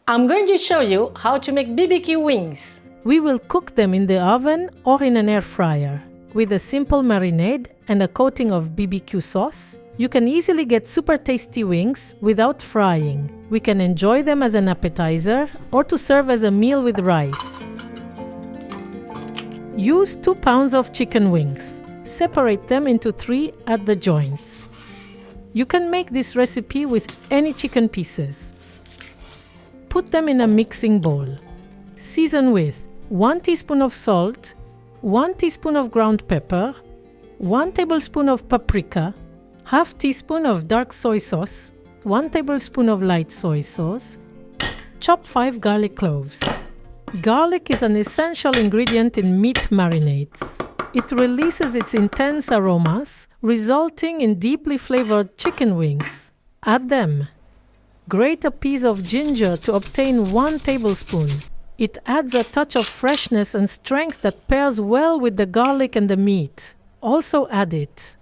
I'm going to show you how to make BBQ wings. We will cook them in the oven or in an air fryer. With a simple marinade and a coating of BBQ sauce, you can easily get super tasty wings without frying. We can enjoy them as an appetizer or to serve as a meal with rice. Use 2 pounds of chicken wings. Separate them into 3 at the joints. You can make this recipe with any chicken pieces. Put them in a mixing bowl. Season with 1 teaspoon of salt, 1 teaspoon of ground pepper, 1 tablespoon of paprika, half teaspoon of dark soy sauce, 1 tablespoon of light soy sauce. Chop 5 garlic cloves. Garlic is an essential ingredient in meat marinades. It releases its intense aromas, resulting in deeply flavored chicken wings. Add them. Grate a piece of ginger to obtain 1 tablespoon. It adds a touch of freshness and strength that pairs well with the garlic and the meat. Also add it.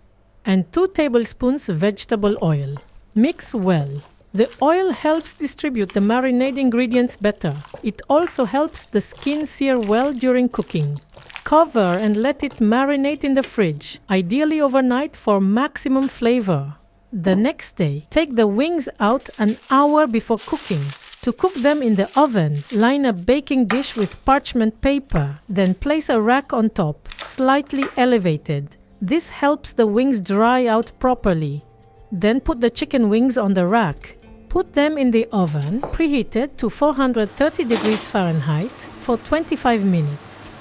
And 2 tablespoons vegetable oil. Mix well. The oil helps distribute the marinade ingredients better. It also helps the skin sear well during cooking. Cover and let it marinate in the fridge, ideally overnight for maximum flavor. The next day, take the wings out an hour before cooking. To cook them in the oven, line a baking dish with parchment paper, then place a rack on top, slightly elevated. This helps the wings dry out properly. Then put the chicken wings on the rack. Put them in the oven, preheated to 430 degrees Fahrenheit for 25 minutes.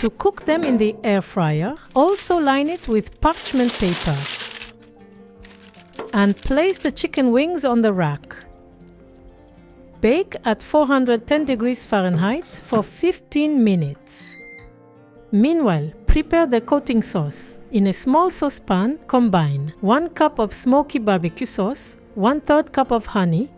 To cook them in the air fryer, also line it with parchment paper. And place the chicken wings on the rack. Bake at 410 degrees Fahrenheit for 15 minutes. Meanwhile, prepare the coating sauce. In a small saucepan, combine 1 cup of smoky barbecue sauce, 1/3 cup of honey,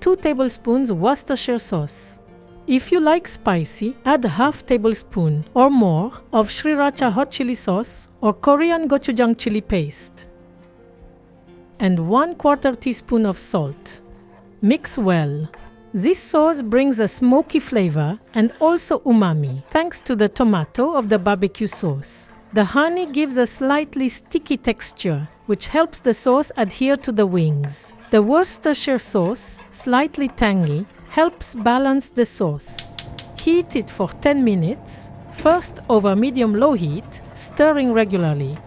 2 tablespoons Worcestershire sauce. If you like spicy, add ½ tablespoon or more of sriracha hot chili sauce or Korean gochujang chili paste. And 1/4 teaspoon of salt. Mix well. This sauce brings a smoky flavor and also umami, thanks to the tomato of the barbecue sauce. The honey gives a slightly sticky texture, which helps the sauce adhere to the wings. The Worcestershire sauce, slightly tangy, helps balance the sauce. Heat it for 10 minutes, first over medium-low heat, stirring regularly.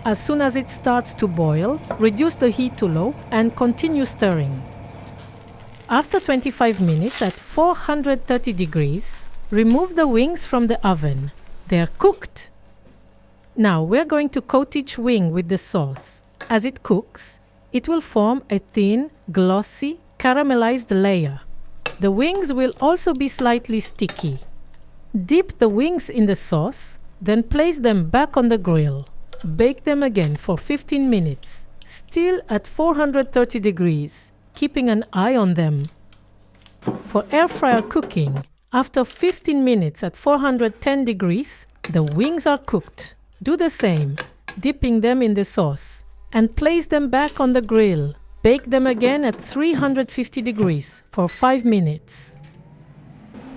As soon as it starts to boil, reduce the heat to low and continue stirring. After 25 minutes at 430 degrees, remove the wings from the oven. They are cooked. Now we're going to coat each wing with the sauce. As it cooks, it will form a thin, glossy, caramelized layer. The wings will also be slightly sticky. Dip the wings in the sauce, then place them back on the grill. Bake them again for 15 minutes, still at 430 degrees, keeping an eye on them. For air fryer cooking, after 15 minutes at 410 degrees, the wings are cooked. Do the same, dipping them in the sauce, and place them back on the grill. Bake them again at 350 degrees for 5 minutes.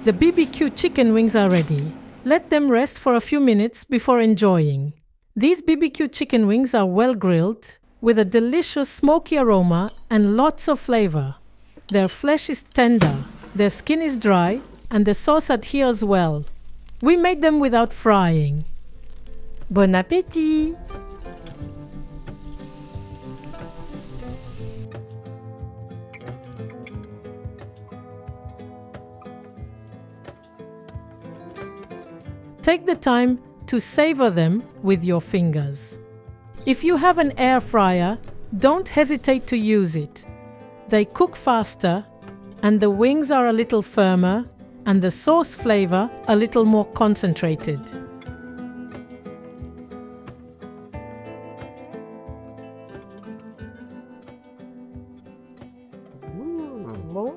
The BBQ chicken wings are ready. Let them rest for a few minutes before enjoying. These BBQ chicken wings are well grilled, with a delicious smoky aroma and lots of flavor. Their flesh is tender, their skin is dry, and the sauce adheres well. We made them without frying. Bon appétit! Take the time to savor them with your fingers. If you have an air fryer, don't hesitate to use it. They cook faster, and the wings are a little firmer, and the sauce flavor a little more concentrated. Bon.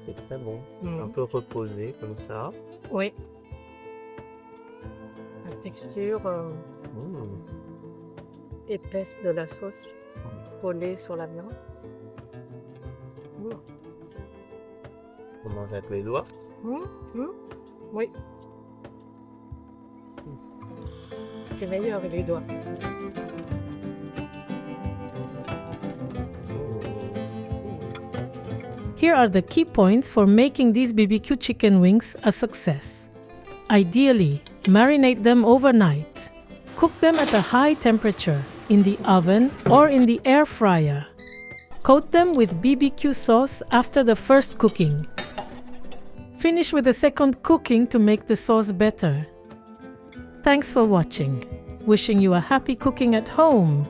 C'est très bon. Un peu reposé comme ça. Oui. La texture épaisse de la sauce. Coller sur la viande. On mange avec les doigts. Oui. C'est meilleur avec les doigts. Here are the key points for making these BBQ chicken wings a success. Ideally, marinate them overnight. Cook them at a high temperature, in the oven or in the air fryer. Coat them with BBQ sauce after the first cooking. Finish with a second cooking to make the sauce better. Thanks for watching. Wishing you a happy cooking at home.